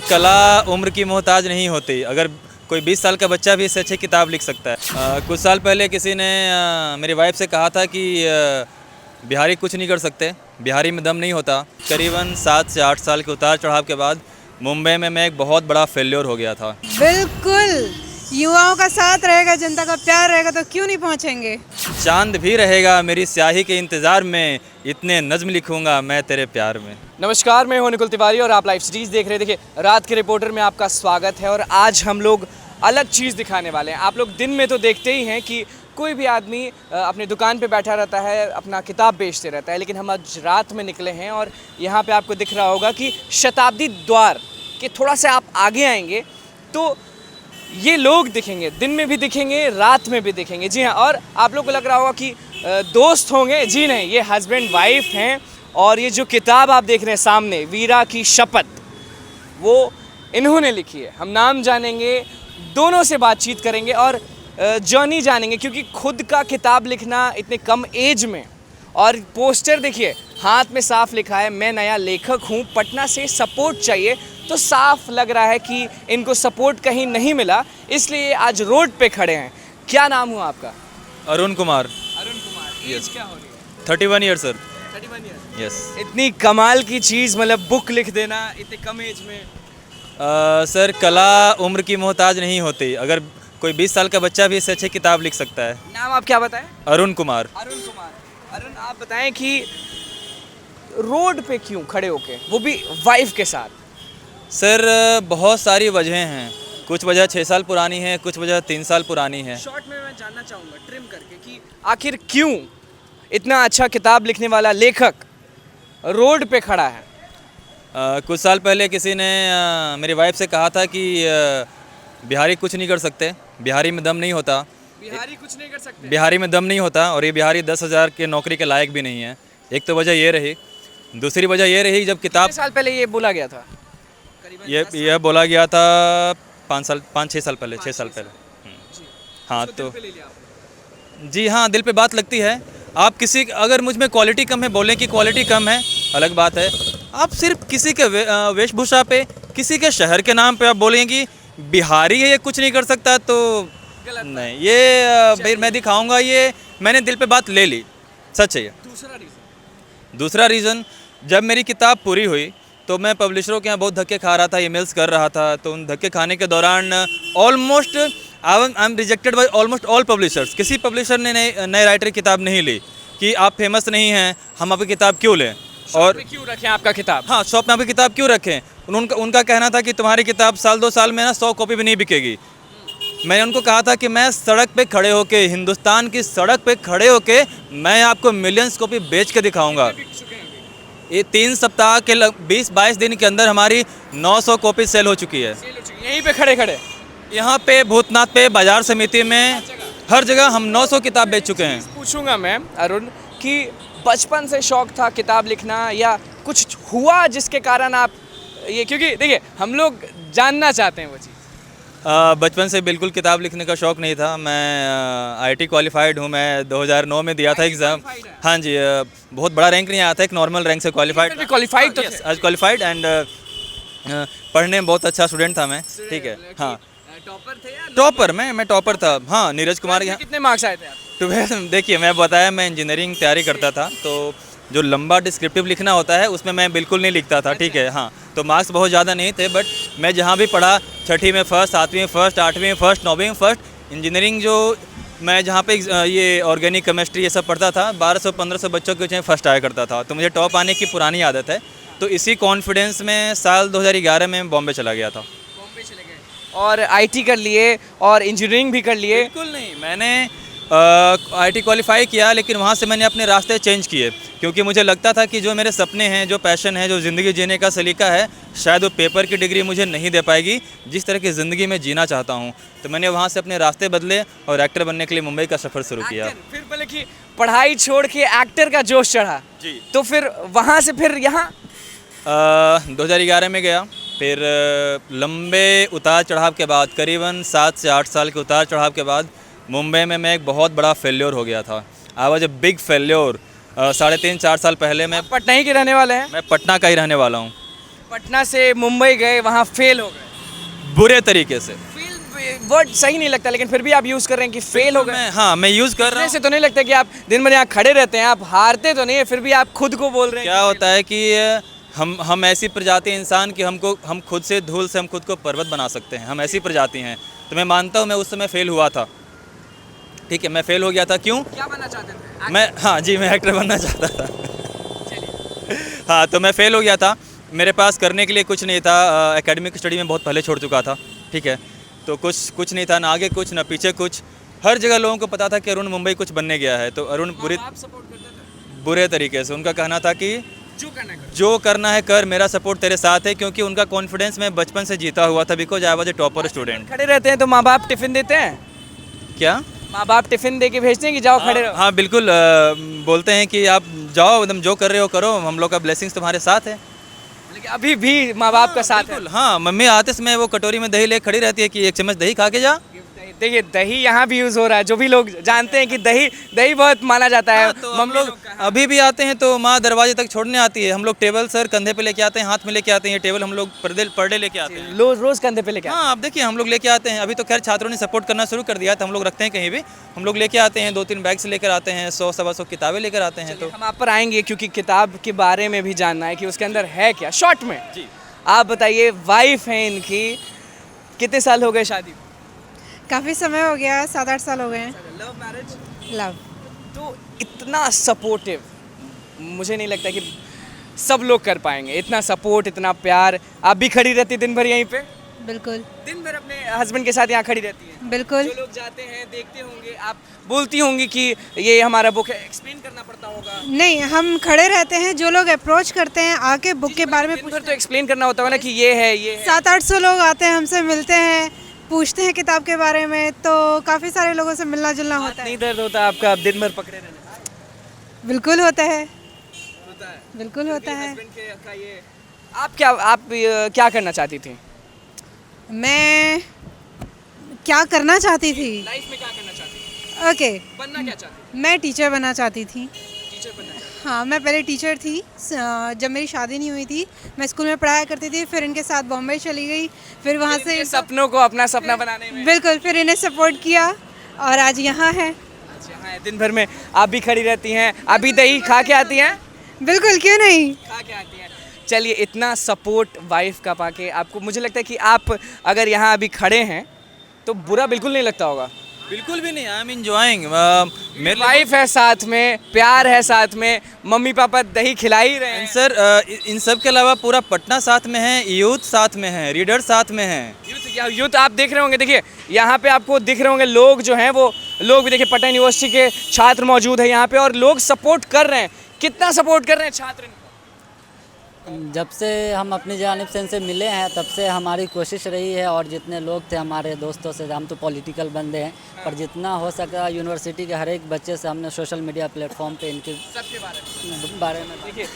कला उम्र की मोहताज नहीं होती। अगर कोई 20 साल का बच्चा भी इससे अच्छी किताब लिख सकता है। कुछ साल पहले किसी ने मेरी वाइफ से कहा था कि बिहारी कुछ नहीं कर सकते, बिहारी में दम नहीं होता। करीबन 7 से 8 साल के उतार चढ़ाव के बाद मुंबई में मैं एक बहुत बड़ा फेल्योर हो गया था। बिल्कुल, युवाओं का साथ रहेगा, जनता का प्यार रहेगा तो क्यों नहीं पहुंचेंगे। चांद भी रहेगा मेरी स्याही के इंतज़ार में, इतने नज़्म लिखूंगा मैं तेरे प्यार में। नमस्कार, मैं हूं निकुल तिवारी और आप लाइव सिटीज़ देख रहे हैं। देखिए, रात के रिपोर्टर में आपका स्वागत है और आज हम लोग अलग चीज़ दिखाने वाले हैं। आप लोग दिन में तो देखते ही हैं कि कोई भी आदमी अपनी दुकान पे बैठा रहता है, अपना किताब बेचते रहता है, लेकिन हम आज रात में निकले हैं और यहाँ पे आपको दिख रहा होगा कि शताब्दी द्वार के थोड़ा सा आप आगे आएंगे तो ये लोग दिखेंगे, दिन में भी दिखेंगे, रात में भी दिखेंगे। जी हाँ, और आप लोग को लग रहा होगा कि दोस्त होंगे। जी नहीं, ये हस्बैंड वाइफ हैं और ये जो किताब आप देख रहे हैं सामने, वीरा की शपथ, वो इन्होंने लिखी है। हम नाम जानेंगे, दोनों से बातचीत करेंगे और जर्नी जानेंगे, क्योंकि खुद का किताब लिखना इतने कम एज में, और पोस्टर देखिए, हाथ में साफ लिखा है, मैं नया लेखक हूँ, पटना से सपोर्ट चाहिए। तो साफ लग रहा है कि इनको सपोर्ट कहीं नहीं मिला, इसलिए आज रोड पे खड़े हैं। क्या नाम हुआ आपका? अरुण कुमार। अरुण कुमार। एज क्या हो रही है? 31 ईयर सर। 31 ईयर। यस। इतनी कमाल की चीज़, मतलब बुक लिख देना इतने कम एज में। सर, कला उम्र की मोहताज नहीं होती। अगर कोई 20 साल का बच्चा भी इससे अच्छी किताब लिख सकता है। नाम आप क्या बताएं? अरुण कुमार। अरुण कुमार। अरुण, आप बताएं कि रोड पे क्यों खड़े होके, वो भी वाइफ के साथ? सर, बहुत सारी वजहें हैं। कुछ वजह 6 साल पुरानी है, कुछ वजह 3 साल पुरानी है। शॉर्ट में मैं जानना चाहूँगा ट्रिम करके कि आखिर क्यों इतना अच्छा किताब लिखने वाला लेखक रोड पे खड़ा है? कुछ साल पहले किसी ने मेरी वाइफ से कहा था कि बिहारी कुछ नहीं कर सकते, बिहारी में दम नहीं होता। बिहारी कुछ नहीं कर सकते? बिहारी में दम नहीं होता और ये बिहारी 10,000 के नौकरी के लायक भी नहीं है। एक तो वजह ये रही। दूसरी वजह ये रही, जब किताब कितने साल पहले ये बोला गया था? करीबन ये बोला गया था 5-6 साल पहले, 6 साल पहले। हाँ, तो पे ले लिया आपने। जी हाँ, दिल पे बात लगती है। आप किसी, अगर मुझ में क्वालिटी कम है, बोलें कि क्वालिटी कम है, अलग बात है। आप सिर्फ किसी के वेशभूषा पे, किसी के शहर के नाम पे आप बोलें कि बिहारी है, ये कुछ नहीं कर सकता, तो नहीं, ये भाई मैं दिखाऊंगा। ये मैंने दिल पे बात ले ली, सच है ये। दूसरा रीज़न, जब मेरी किताब पूरी हुई तो मैं पब्लिशरों के यहाँ बहुत धक्के खा रहा था, ईमेल्स कर रहा था। तो उन धक्के खाने के दौरान almost I am rejected by almost all publishers. किसी पब्लिशर ने नए राइटर की किताब नहीं ली कि आप फेमस नहीं हैं, हम आपकी किताब क्यों लें, और क्यों रखें आपका किताब? हाँ, शॉप में आपकी किताब क्यों रखें। उनका कहना था कि तुम्हारी किताब साल 2 साल में ना 100 कॉपी भी नहीं बिकेगी। मैंने उनको कहा था कि मैं सड़क पे खड़े होके, हिंदुस्तान की सड़क पे खड़े होके मैं आपको मिलियंस कॉपी बेच के दिखाऊंगा। ये 3 सप्ताह के 20-22 दिन के अंदर हमारी 900 कॉपी सेल हो चुकी है। यहीं पे खड़े खड़े? यहाँ पे भूतनाथ पे, बाजार समिति में, हर जगह हम 900 किताब बेच चुके हैं। पूछूंगा मैं अरुण कि बचपन से शौक था किताब लिखना, या कुछ हुआ जिसके कारण आप ये, क्योंकि देखिए हम लोग जानना चाहते हैं वो चीज़। बचपन से बिल्कुल किताब लिखने का शौक़ नहीं था। मैं आईटी क्वालिफाइड हूँ। मैं 2009 में दिया था एग्ज़ाम। हाँ जी, बहुत बड़ा रैंक नहीं आया था, एक नॉर्मल रैंक से क्वालिफाइड। क्वालिफाइड तो आज क्वालिफाइड एंड पढ़ने में बहुत अच्छा स्टूडेंट था मैं। ठीक है, हाँ। टॉपर थे या टॉपर? मैं टॉपर था, हाँ। नीरज कुमार के यहाँ। कितने मार्क्स आए थे आप? ट्वेल्थ, देखिए मैं बताया, मैं इंजीनियरिंग तैयारी करता था, तो जो लंबा डिस्क्रिप्टिव लिखना होता है उसमें मैं बिल्कुल नहीं लिखता था। ठीक है, हाँ। तो मार्क्स बहुत ज़्यादा नहीं थे, बट मैं जहाँ भी पढ़ा, 6वीं में फर्स्ट, 7वीं में फर्स्ट, 8वीं में फर्स्ट, 9वीं में फर्स्ट। इंजीनियरिंग जो मैं जहाँ पे ये ऑर्गेनिक केमिस्ट्री ये सब पढ़ता था, 1200-1500 बच्चों के फर्स्ट आया करता था। तो मुझे टॉप आने की पुरानी आदत है। तो इसी कॉन्फिडेंस में साल 2011 में बॉम्बे चला गया था। बॉम्बे चले गए और आईटी कर लिए और इंजीनियरिंग भी कर लिए? बिल्कुल नहीं, मैंने आईटी क्वालिफाई किया, लेकिन वहाँ से मैंने अपने रास्ते चेंज किए, क्योंकि मुझे लगता था कि जो मेरे सपने हैं, जो पैशन है, जो ज़िंदगी जीने का सलीका है, शायद वो पेपर की डिग्री मुझे नहीं दे पाएगी जिस तरह की ज़िंदगी में जीना चाहता हूँ। तो मैंने वहाँ से अपने रास्ते बदले और एक्टर बनने के लिए मुंबई का सफ़र शुरू किया। फिर बोले कि पढ़ाई छोड़ के एक्टर का जोश चढ़ा जी। तो फिर वहाँ से फिर यहाँ 2011 में गया। फिर लंबे उतार चढ़ाव के बाद, करीबन 7 से 8 साल के उतार चढ़ाव के बाद मुंबई में मैं एक बहुत बड़ा फेल्योर हो गया था। I was a big failure. 3.5-4 साल पहले मैं पटना ही के रहने वाले हैं? मैं पटना का ही रहने वाला हूँ। पटना से मुंबई गए, वहाँ फेल हो गए। बुरे तरीके से। फेल वर्ड सही नहीं लगता, लेकिन फिर भी आप यूज़ कर रहे हैं कि फेल हो गए। हाँ, मैं यूज़ कर रहा हूँ। ऐसे तो नहीं लगता कि आप दिन भर यहाँ खड़े रहते हैं, आप हारते तो नहीं है, फिर भी आप खुद को बोल रहे हैं क्या होता है कि हम ऐसी प्रजाति इंसान कि हम खुद से धूल से हम खुद को पर्वत बना सकते हैं। हम ऐसी प्रजाति हैं। तो मैं मानता हूँ मैं उस समय फेल हुआ था। ठीक है, मैं फेल हो गया था। क्यों? क्या बनना चाहते थे? मैं एक्टर बनना चाहता था। हाँ, तो मैं फेल हो गया था। मेरे पास करने के लिए कुछ नहीं था। एकेडमिक स्टडी में बहुत पहले छोड़ चुका था। ठीक है, तो कुछ नहीं था, ना आगे कुछ ना पीछे कुछ। हर जगह लोगों को पता था कि अरुण मुंबई कुछ बनने गया है। तो अरुण आप सपोर्ट करते थे? बुरे तरीके से। उनका कहना था कि जो करना है कर, मेरा सपोर्ट तेरे साथ है। क्योंकि उनका कॉन्फिडेंस मैं बचपन से जीता हुआ था, because I was a topper student. खड़े रहते हैं तो माँ बाप टिफिन देते हैं? क्या? माँ बाप टिफिन दे के भेजते हैं कि जाओ खड़े रहो? हाँ बिल्कुल, बोलते हैं कि आप जाओ, एकदम जो कर रहे हो करो, हम लोग का ब्लेसिंग्स तुम्हारे साथ है। लेकिन अभी भी माँ बाप का साथ है? बिल्कुल, हाँ। मम्मी आते समय वो कटोरी में दही ले खड़ी रहती है कि एक चम्मच दही खा के जा। देखिए, दही यहाँ भी यूज़ हो रहा है। जो भी लोग जानते हैं कि दही बहुत माना जाता है। तो हम लोग अभी भी आते हैं तो माँ दरवाजे तक छोड़ने आती है। हम लोग टेबल सर कंधे पे लेके आते हैं, हाथ में लेके आते हैं। टेबल हम लोग पर्दे लेके आते हैं। रोज कंधे पे लेके हाँ, आप देखिए हम लोग लेके आते हैं। अभी तो खैर छात्रों ने सपोर्ट करना शुरू कर दिया, तो हम लोग रखते हैं कहीं भी। हम लोग लेके आते हैं, 2-3 बैग से लेकर आते हैं, 100-125 किताबें लेकर आते हैं। तो हम आप पर आएंगे क्योंकि किताब के बारे में भी जानना है कि उसके अंदर है क्या। शॉर्ट में जी, आप बताइए, वाइफ है इनकी, कितने साल हो गए शादी? काफ़ी समय हो गया, 7-8 साल हो गए हैं। Love marriage? लव। तो इतना सपोर्टिव मुझे नहीं लगता कि सब लोग कर पाएंगे। इतना सपोर्ट, इतना प्यार। आप भी खड़ी रहती दिन भर यहीं पे? बिल्कुल दिन भर अपने हस्बैंड के साथ यहाँ खड़ी रहती है? बिल्कुल। जो लोग जाते हैं देखते होंगे, आप बोलती होंगी कि ये हमारा बुक है, एक्सप्लेन करना पड़ता होगा? नहीं, हम खड़े रहते हैं। जो लोग अप्रोच करते हैं आके बुक के बारे में दिन भर तो एक्सप्लेन करना होता है ना कि ये है। 700-800 लोग आते हैं, हमसे मिलते हैं, पूछते हैं किताब के बारे में। तो काफ़ी सारे लोगों से मिलना जुलना होता है। नहीं दर्द होता आपका आप दिन भर पकड़े रहने? बिल्कुल होता है, होता है। बिल्कुल होता है। हस्बैंड का ये आप क्या करना चाहती थी मैं क्या करना चाहती थी? लाइफ में? क्या करना चाहती थी? ओके, बनना क्या चाहती मैं टीचर बनना चाहती थी। थी? टीचर बनना चाहती हाँ, मैं पहले टीचर थी। जब मेरी शादी नहीं हुई थी, मैं स्कूल में पढ़ाया करती थी। फिर इनके साथ बॉम्बे चली गई। फिर वहाँ थी? से इनके सपनों को अपना सपना बनाने में? बिल्कुल, फिर इन्हें सपोर्ट किया और आज यहाँ है। अच्छा, हाँ, दिन भर में आप भी खड़ी रहती हैं, अभी दही खा के आती हैं? बिल्कुल, क्यों नहीं। खा के आती हैं। चलिए, इतना सपोर्ट वाइफ का पाके आपको, मुझे लगता है कि आप अगर यहाँ अभी खड़े हैं तो बुरा बिल्कुल नहीं लगता होगा? बिल्कुल भी नहीं। I am enjoying. मेरे वाइफ है साथ में, प्यार है साथ में, मम्मी पापा दही खिला ही रहे हैं। सर, इन सब के अलावा पूरा पटना साथ में है, यूथ साथ में है, रीडर साथ में है। यूथ आप देख रहे होंगे, देखिए यहाँ पे आपको दिख रहे होंगे लोग जो हैं, वो लोग भी देखिए पटना यूनिवर्सिटी के छात्र मौजूद है यहाँ पे, और लोग सपोर्ट कर रहे हैं। कितना सपोर्ट कर रहे हैं छात्र इनको? जब से हम अपनी जानिब से इनसे मिले हैं तब से हमारी कोशिश रही है, और जितने लोग थे हमारे दोस्तों से, हम तो पॉलिटिकल बंदे हैं, पर जितना हो सका यूनिवर्सिटी के हर एक बच्चे से हमने सोशल मीडिया प्लेटफॉर्म पे इनके सबके बारे में देखिए,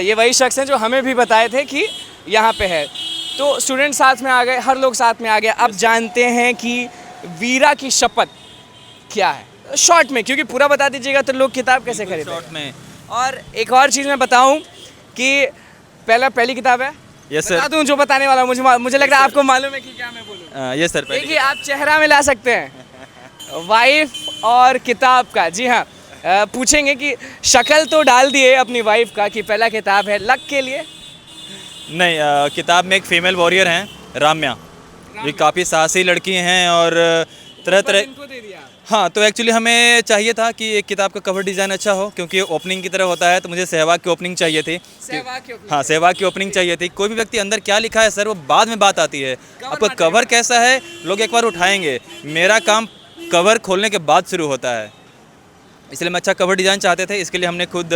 ये वही शख्स हैं जो हमें भी बताए थे कि यहाँ पे है। तो स्टूडेंट साथ में आ गए, हर लोग साथ में आ गए। अब जानते हैं कि वीरा की शपथ क्या है, शॉर्ट में, क्योंकि पूरा बता दीजिएगा तो लोग किताब कैसे खरीदें। शॉर्ट में। और एक और चीज़ मैं बताऊं कि पहली किताब है। Yes sir. बता दूं जो बताने वाला हूं, मुझे लग रहा है आपको मालूम है कि क्या मैं बोलूं। Yes sir. देखिए, आप चेहरा मिला सकते हैं वाइफ और किताब का। जी हाँ, पूछेंगे कि शक्ल तो डाल दिए अपनी वाइफ का कि पहला किताब है, लक के लिए? नहीं, किताब में एक फीमेल वॉरियर हैं, राम्या। ये काफ़ी साहसी लड़की हैं और तरह इनको दे दिया? हाँ, तो एक्चुअली हमें चाहिए था कि एक किताब का कवर डिज़ाइन अच्छा हो, क्योंकि ओपनिंग की तरह होता है। तो मुझे सहवाग की ओपनिंग चाहिए थी। सहवाग की opening? हाँ, सहवाग की ओपनिंग चाहिए थी। कोई भी व्यक्ति अंदर क्या लिखा है सर, वो बाद में बात आती है। आपका कवर कैसा है लोग एक बार उठाएंगे, मेरा काम कवर खोलने के बाद शुरू होता है। इसलिए हम अच्छा कवर डिज़ाइन चाहते थे। इसके लिए हमने खुद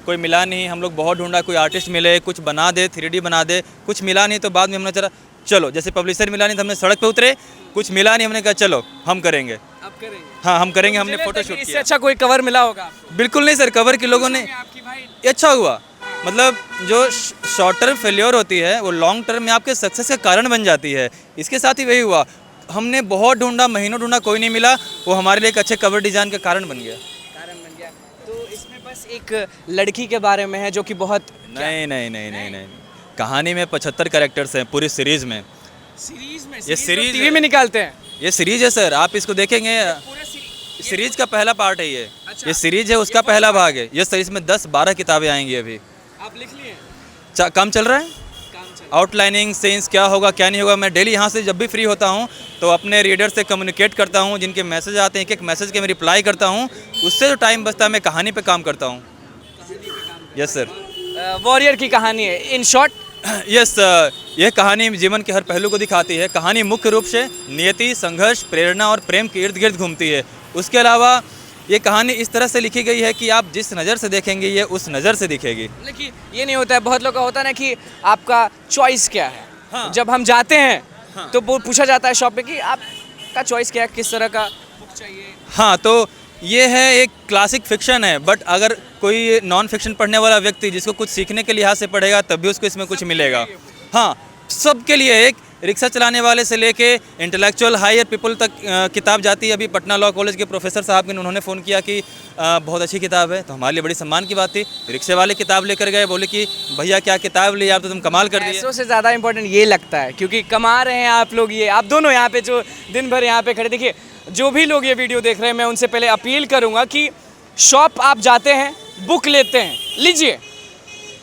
कोई मिला नहीं, हम लोग बहुत ढूंढा, कोई आर्टिस्ट मिले, कुछ बना दे, 3D बना दे, कुछ मिला नहीं। तो बाद में हमने चलो जैसे पब्लिशर मिला नहीं तो हमने सड़क पे उतरे, कुछ मिला नहीं, हमने कहा चलो हम करेंगे। आप करेंगे? हाँ, हम करेंगे। हमने मुझे लगता फोटो है कि शूट इससे किया। अच्छा कोई कवर मिला होगा आपको? बिल्कुल नहीं सर, कवर के लोगों ने आपकी भाई ये अच्छा हुआ। मतलब जो शॉर्ट टर्म फेल्योर होती है वो लॉन्ग टर्म में आपके सक्सेस का कारण बन जाती है। इसके साथ ही वही हुआ। हमने बहुत ढूंढा, महीनों ढूंढा, कोई नहीं मिला। वो हमारे लिए एक अच्छे कवर डिज़ाइन का कारण बन गया। तो इसमें बस एक लड़की के बारे में है जो कि बहुत नहीं, कहानी में 75 कैरेक्टर्स हैं पूरी सीरीज़ में। सीरीज में ये सीरीज टीवी में निकालते हैं ये सीरीज है सर, आप इसको देखेंगे। पूरे सीरीज सीरीज का पहला पार्ट है ये। अच्छा। ये सीरीज है, उसका पहला भाग है ये। सर इसमें 10-12 किताबें आएंगी अभी। आप लिख लिए काम चल रहा है। काम चल आउटलाइनिंग सेंस क्या होगा क्या नहीं होगा, मैं डेली यहाँ से जब भी फ्री होता हूँ तो अपने रीडर से कम्युनिकेट करता हूँ। जिनके मैसेज आते हैं, एक एक मैसेज के मैं रिप्लाई करता हूँ। उससे जो टाइम बचता है मैं कहानी पे काम करता हूँ। Yes sir. वॉरियर की कहानी है इन शॉर्ट। यस, यह कहानी जीवन के हर पहलू को दिखाती है। कहानी मुख्य रूप से नियति, संघर्ष, प्रेरणा और प्रेम के इर्द गिर्द घूमती है। उसके अलावा ये कहानी इस तरह से लिखी गई है कि आप जिस नज़र से देखेंगे ये उस नज़र से दिखेगी। लेकिन ये नहीं होता है, बहुत लोग का होता है ना कि आपका चॉइस क्या है। हाँ। जब हम जाते हैं तो वो पूछा जाता है शॉप पे कि आपका चॉइस क्या है, किस तरह का बुक चाहिए। हाँ, तो ये है एक क्लासिक फिक्शन है, बट अगर कोई नॉन फिक्शन पढ़ने वाला व्यक्ति जिसको कुछ सीखने के लिहाज से पढ़ेगा तब भी उसको इसमें कुछ मिलेगा। हाँ, सबके लिए, एक रिक्शा चलाने वाले से लेके इंटेलेक्चुअल हायर पीपल तक किताब जाती है। अभी पटना लॉ कॉलेज के प्रोफेसर साहब ने उन्होंने फ़ोन किया कि बहुत अच्छी किताब है, तो हमारे लिए बड़ी सम्मान की बात थी। रिक्शे वाले किताब लेकर गए, बोले कि भैया क्या किताब ली आप, तो तुम कमाल कर दिए। पैसों से ज़्यादा इंपॉर्टेंट ये लगता है क्योंकि कमा रहे हैं आप लोग। ये आप दोनों यहाँ पे जो दिन भर यहाँ पे खड़े, देखिए जो भी लोग ये वीडियो देख रहे हैं, मैं उनसे पहले अपील करूँगा कि शॉप आप जाते हैं, बुक लेते हैं, लीजिए,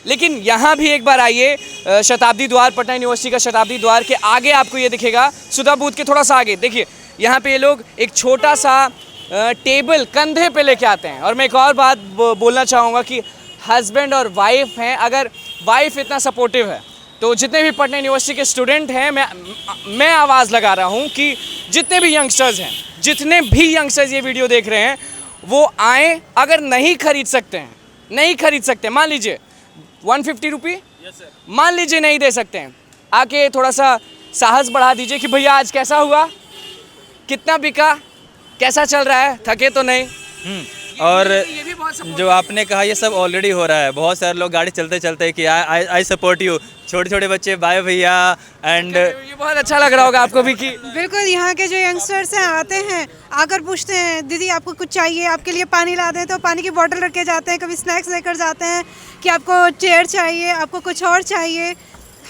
लेकिन यहाँ भी एक बार आइए। शताब्दी द्वार, पटना यूनिवर्सिटी का शताब्दी द्वार के आगे आपको ये दिखेगा, सुधा बूथ के थोड़ा सा आगे देखिए, यहाँ पे ये लोग एक छोटा सा टेबल कंधे पे लेके आते हैं। और मैं एक और बात बोलना चाहूँगा कि हस्बैंड और वाइफ हैं, अगर वाइफ इतना सपोर्टिव है तो जितने भी पटना यूनिवर्सिटी के स्टूडेंट हैं, मैं आवाज़ लगा रहा हूँ कि जितने भी यंगस्टर्स हैं, जितने भी यंगस्टर्स ये वीडियो देख रहे हैं, वो आएँ। अगर नहीं खरीद सकते, मान लीजिए 150 रुपये, मान लीजिए नहीं दे सकते हैं, आके थोड़ा सा साहस बढ़ा दीजिए कि भैया आज कैसा हुआ, कितना बिका, कैसा चल रहा है, थके तो नहीं। और ये भी बहुत support जो आपने कहा ये सब ऑलरेडी हो रहा है। बहुत सारे लोग गाड़ी चलते चलते कि आई सपोर्ट यू, छोटे छोटे बच्चे बाय भैया एंड ये बहुत अच्छा लग रहा होगा आपको भी कि बिल्कुल। यहाँ के जो यंगस्टर्स हैं आते हैं, आकर पूछते हैं दीदी आपको कुछ चाहिए, आपके लिए पानी ला दें, तो पानी की बोतल रख के जाते हैं। कभी स्नैक्स लेकर जाते हैं कि आपको चेयर चाहिए, आपको कुछ और चाहिए।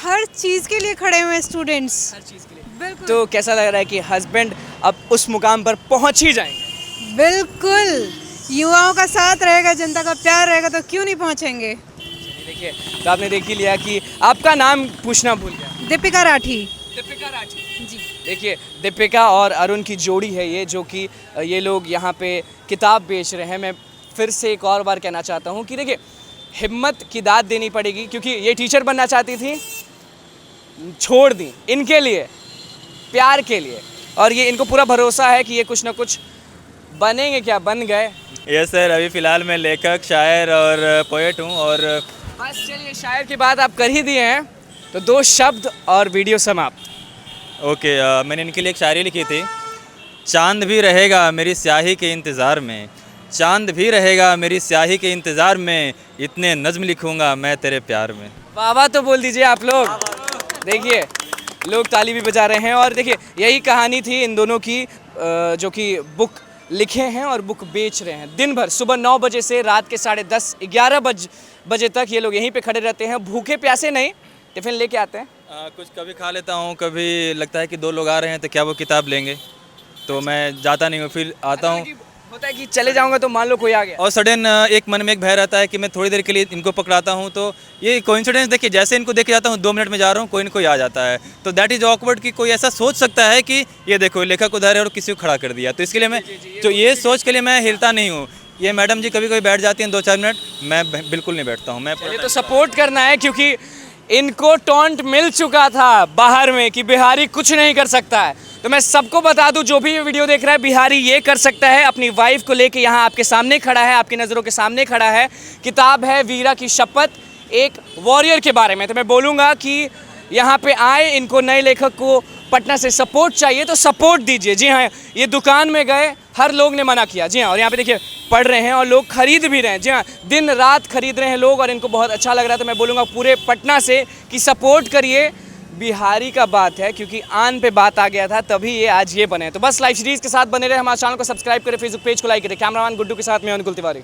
हर चीज़ के लिए खड़े हुए हैं स्टूडेंट्स। हर चीज़ के लिए। बिल्कुल तो कैसा लग रहा है कि हस्बैंड अब उस मुकाम पर पहुंच ही जाएंगे? बिल्कुल, युवाओं का साथ रहेगा, जनता का प्यार रहेगा तो क्यों नहीं पहुँचेंगे। देखिए, तो आपने देख ही लिया कि आपका नाम पूछना भूल गया। दीपिका राठी। दीपिका राठी जी। देखिए, दीपिका और अरुण की जोड़ी है ये, जो कि ये लोग यहाँ पे किताब बेच रहे हैं। मैं फिर से एक और बार कहना चाहता हूँ कि देखिए, हिम्मत की दाद देनी पड़ेगी, क्योंकि ये टीचर बनना चाहती थी, छोड़ दी इनके लिए, प्यार के लिए, और ये इनको पूरा भरोसा है कि ये कुछ ना कुछ बनेंगे। क्या बन गए? यस सर, अभी फ़िलहाल मैं लेखक, शायर और पोएट हूँ। और बस चलिए, शायर की बात आप कर ही दिए हैं तो 2 शब्द और वीडियो समाप्त। ओके, मैंने इनके लिए एक शायरी लिखी थी। चांद भी रहेगा मेरी स्याही के इंतज़ार में, चांद भी रहेगा मेरी स्याही के इंतज़ार में, इतने नज़्म लिखूंगा मैं तेरे प्यार में। वाह वाह तो बोल दीजिए आप लोग। देखिए, लोग ताली भी बजा रहे हैं। और देखिए, यही कहानी थी इन दोनों की, जो कि बुक लिखे हैं और बुक बेच रहे हैं। दिन भर सुबह 9 बजे से रात के 10:30 11 बजे तक ये लोग यहीं पे खड़े रहते हैं, भूखे प्यासे नहीं, टिफ़िन लेके आते हैं। कुछ कभी खा लेता हूँ, कभी लगता है कि 2 लोग आ रहे हैं तो क्या वो किताब लेंगे, तो मैं जाता नहीं हूँ, फिर आता हूँ। होता है कि चले जाऊंगा तो मान लो कोई आ गया, और सडन एक मन में एक भय रहता है कि मैं थोड़ी देर के लिए इनको पकड़ाता हूँ, तो ये कोइंसिडेंस देखिए, जैसे इनको देखे जाता हूँ 2 मिनट में जा रहा हूँ, कोई न कोई आ जाता है। तो दैट इज़ ऑकवर्ड कि कोई ऐसा सोच सकता है कि ये देखो लेखक उधर है और किसी को खड़ा कर दिया। तो इसके लिए मैं जो ये सोच के लिए मैं हिलता नहीं हूँ। ये मैडम जी कभी कभी बैठ जाती हैं 2-4 मिनट, मैं बिल्कुल नहीं बैठता हूँ। मैं ये तो सपोर्ट करना है, क्योंकि इनको टॉन्ट मिल चुका था बाहर में कि बिहारी कुछ नहीं कर सकता है। तो मैं सबको बता दूं, जो भी ये वीडियो देख रहा है, बिहारी ये कर सकता है। अपनी वाइफ को लेके यहाँ आपके सामने खड़ा है, आपकी नज़रों के सामने खड़ा है। किताब है वीरा की शपथ, एक वॉरियर के बारे में। तो मैं बोलूँगा कि यहाँ पे आए, इनको नए लेखक को पटना से सपोर्ट चाहिए तो सपोर्ट दीजिए। जी हाँ, ये दुकान में गए, हर लोग ने मना किया। जी हाँ, और यहाँ पे देखिए पढ़ रहे हैं और लोग खरीद भी रहे हैं। जी हाँ, दिन रात खरीद रहे हैं लोग और इनको बहुत अच्छा लग रहा है। तो मैं बोलूँगा पूरे पटना से कि सपोर्ट करिए। बिहारी का बात है, क्योंकि आन पे बात आ गया था, तभी ये आज ये बने। तो बस लाइव सीरीज़ के साथ बने रहे, हमारे चैनल को सब्सक्राइब करें, फेसबुक पेज को लाइक करें। कैमरामैन गुड्डू के साथ मैं अनुकुल तिवारी।